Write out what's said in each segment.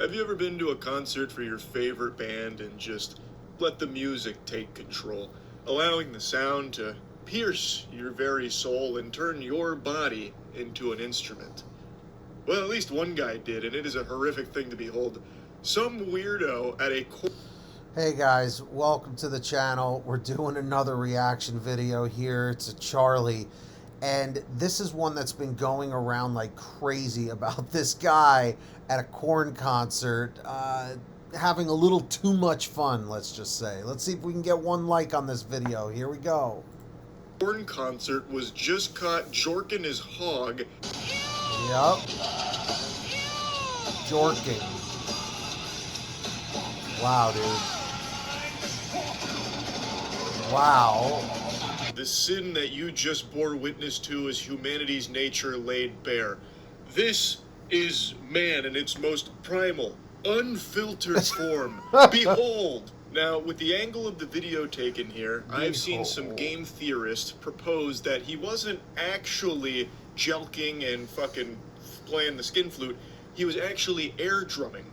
Have you ever been to a concert for your favorite band and just let the music take control, allowing the sound to pierce your very soul and turn your body into an instrument? Well, at least one guy did, and it is a horrific thing to behold. Some weirdo at a... Hey guys, welcome to the channel. We're doing another reaction video here. It's a Charlie, and this is one that's been going around like crazy about this guy at a Korn concert having a little too much fun, let's just say. Let's see if we can get one like on this video. Here we go. Korn concert was just caught jorking his hog. Yep. Jorking. Wow, dude. Wow. The sin that you just bore witness to is humanity's nature laid bare. This is man in its most primal, unfiltered form. Behold! Now, with the angle of the video taken here, I've seen some game theorists propose that he wasn't actually jelking and fucking playing the skin flute. He was actually air drumming.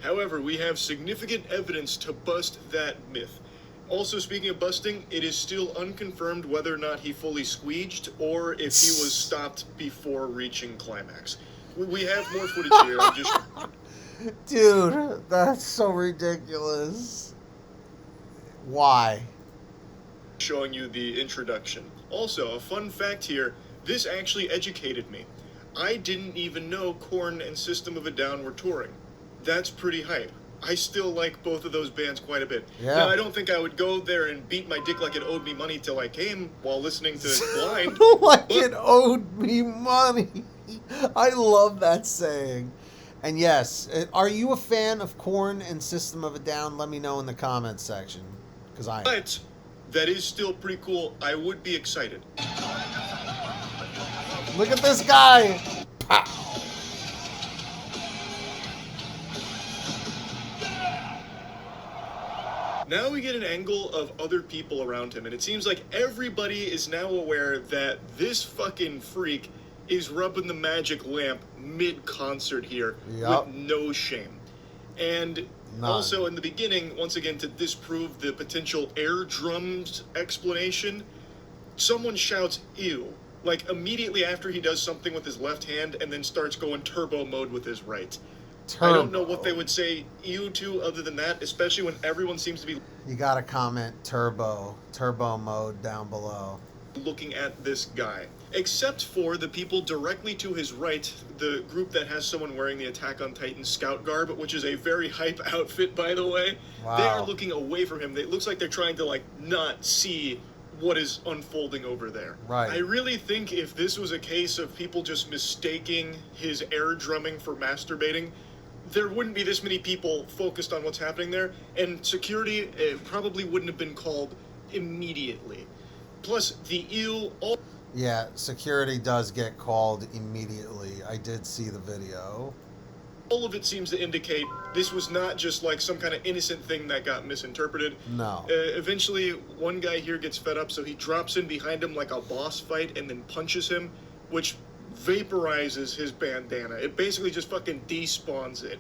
However, we have significant evidence to bust that myth. Also, speaking of busting, it is still unconfirmed whether or not he fully squeeged or if he was stopped before reaching climax. We have more footage here. I'm just... Dude, that's so ridiculous. Why? Showing you the introduction. Also, a fun fact here, this actually educated me. I didn't even know Korn and System of a Down were touring. That's pretty hype. I still like both of those bands quite a bit. Yeah. Now, I don't think I would go there and beat my dick like it owed me money till I came while listening to Blind. Like it owed me money. I love that saying. And yes, are you a fan of Korn and System of a Down? Let me know in the comments section, because I am. But that is still pretty cool. I would be excited. Look at this guy. Pow. Now we get an angle of other people around him, and it seems like everybody is now aware that this fucking freak is rubbing the magic lamp mid-concert here with no shame. And also in the beginning, once again, to disprove the potential air drums explanation, someone shouts, "Ew," like immediately after he does something with his left hand and then starts going turbo mode with his right. I don't know what they would say ew to other than that, especially when everyone seems to be... You gotta comment turbo mode down below. ...looking at this guy. Except for the people directly to his right, the group that has someone wearing the Attack on Titan scout garb, which is a very hype outfit, by the way. Wow. They are looking away from him. It looks like they're trying to, like, not see what is unfolding over there. Right. I really think if this was a case of people just mistaking his air drumming for masturbating, there wouldn't be this many people focused on what's happening there, and security probably wouldn't have been called immediately. Plus, the ew... Yeah, security does get called immediately. I did see the video. All of it seems to indicate this was not just like some kind of innocent thing that got misinterpreted. No. Eventually, one guy here gets fed up, so he drops in behind him like a boss fight and then punches him, which vaporizes his bandana. It basically just fucking despawns it.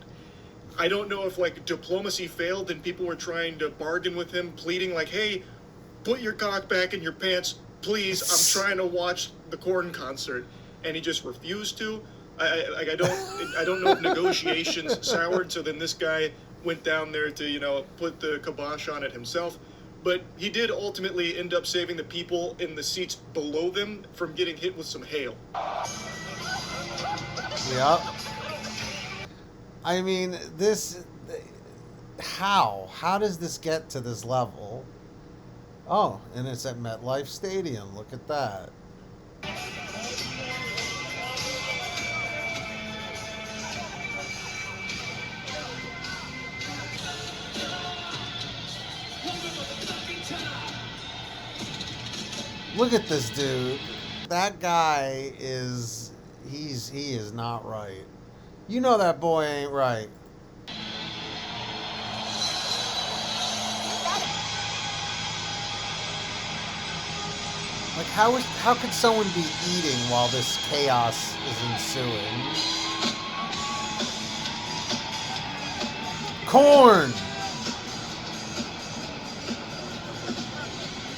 I don't know if like diplomacy failed and people were trying to bargain with him, pleading like, "Hey, put your cock back in your pants, please. I'm trying to watch the Korn concert," and he just refused to. I don't know if negotiations soured, so then this guy went down there to, you know, put the kibosh on it himself. But he did ultimately end up saving the people in the seats below them from getting hit with some hail. Yep. I mean, this... How? How does this get to this level? Oh, and it's at MetLife Stadium. Look at that. Look at this dude. That guy is... He is not right. You know that boy ain't right. Like, how could someone be eating while this chaos is ensuing? Korn!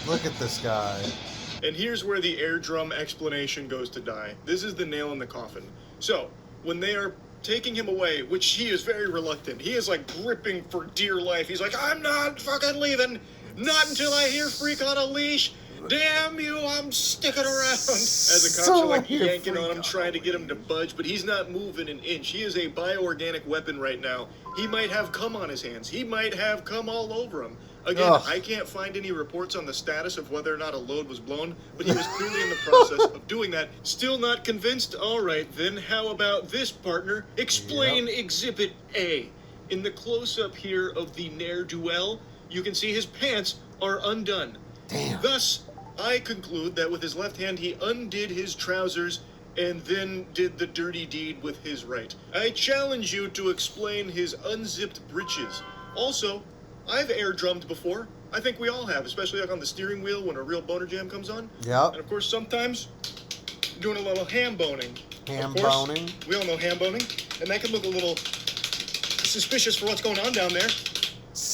Look at this guy. And here's where the air drum explanation goes to die. This is the nail in the coffin. So, when they are taking him away, which he is very reluctant, he is like gripping for dear life. He's like, I'm not fucking leaving. Not until I hear Freak on a Leash. Damn you, I'm sticking around. As the cops are like yanking on him, trying to get him to budge, but he's not moving an inch. He is a bioorganic weapon right now. He might have cum on his hands. He might have cum all over him. Again, I can't find any reports on the status of whether or not a load was blown, but he was clearly in the process of doing that. Still not convinced? All right, then how about this, partner? Explain Exhibit A. In the close-up here of the ne'er-do-well, you can see his pants are undone. Damn. Thus, I conclude that with his left hand he undid his trousers and then did the dirty deed with his right. I challenge you to explain his unzipped breeches. Also, I've air drummed before. I think we all have, especially like on the steering wheel when a real boner jam comes on. Yep. And of course, sometimes doing a little ham boning. Ham Of course, boning. we all know ham boning, and that can look a little suspicious for what's going on down there.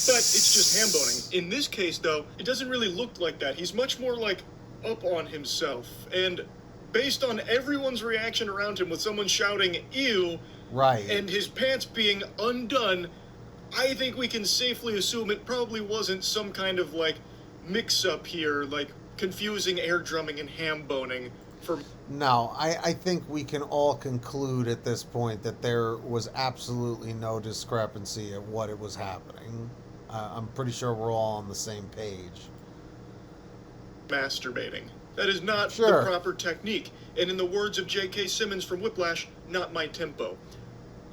But it's just ham boning. In this case, though, it doesn't really look like that. He's much more like up on himself. And based on everyone's reaction around him with someone shouting, ew, Right. and his pants being undone, I think we can safely assume it probably wasn't some kind of like mix-up here, like confusing air drumming and ham boning for... No, I think we can all conclude at this point that there was absolutely no discrepancy at what it was happening. I'm pretty sure we're all on the same page. masturbating. That is not Sure. the proper technique. And in the words of J.K. Simmons from Whiplash, not my tempo.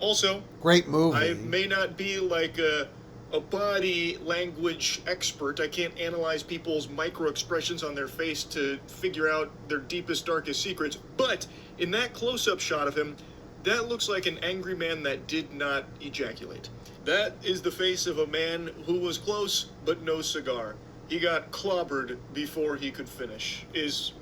Also, Great movie. I may not be like a body language expert. I can't analyze people's micro expressions on their face to figure out their deepest, darkest secrets. But in that close-up shot of him, that looks like an angry man that did not ejaculate. That is the face of a man who was close, but no cigar. He got clobbered before he could finish, is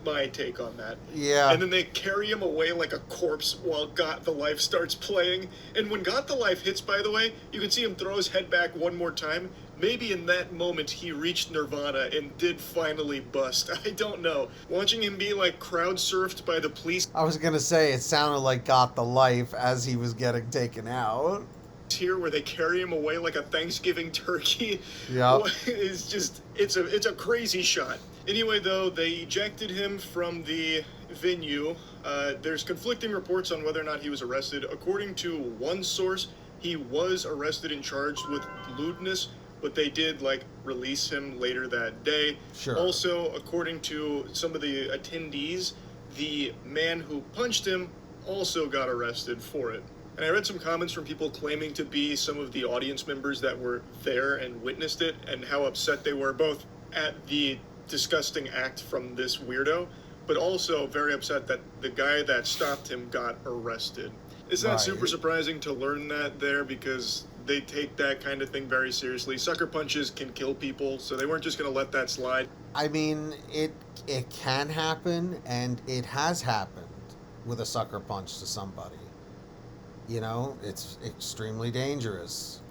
my take on that. Yeah. And then they carry him away like a corpse while Got the Life starts playing. And when Got the Life hits, by the way, you can see him throw his head back one more time. Maybe in that moment he reached nirvana and did finally bust. I don't know. Watching him be like crowd surfed by the police I was gonna say it sounded like Got the Life as he was getting taken out. here where they carry him away like a Thanksgiving turkey. Yep. It's just, it's a crazy shot. Anyway, though, they ejected him from the venue. There's conflicting reports on whether or not he was arrested. According to one source, he was arrested and charged with lewdness, but they did, like, release him later that day. Sure. Also, according to some of the attendees, the man who punched him also got arrested for it. And I read some comments from people claiming to be some of the audience members that were there and witnessed it, and how upset they were both at the disgusting act from this weirdo, but also very upset that the guy that stopped him got arrested. It's not Right. super surprising to learn that there, because they take that kind of thing very seriously. Sucker punches can kill people, so they weren't just going to let that slide. I mean, it can happen, and it has happened with a sucker punch to somebody. You know, it's extremely dangerous.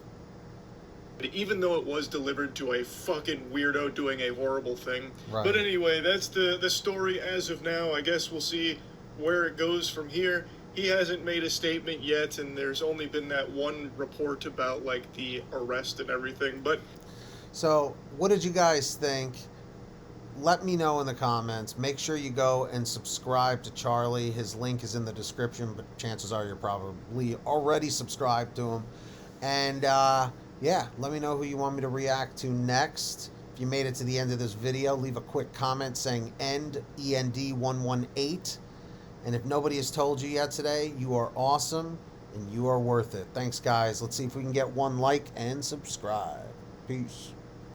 Even though it was delivered to a fucking weirdo doing a horrible thing. Right. But anyway, that's the story as of now. I guess we'll see where it goes from here. He hasn't made a statement yet, and there's only been that one report about, like, the arrest and everything. But So, what did you guys think? Let me know in the comments. Make sure you go and subscribe to Charlie. His link is in the description, but chances are you're probably already subscribed to him. And, yeah, let me know who you want me to react to next. If you made it to the end of this video, leave a quick comment saying END, END118. And if nobody has told you yet today, you are awesome and you are worth it. Thanks, guys. Let's see if we can get one like and subscribe. Peace.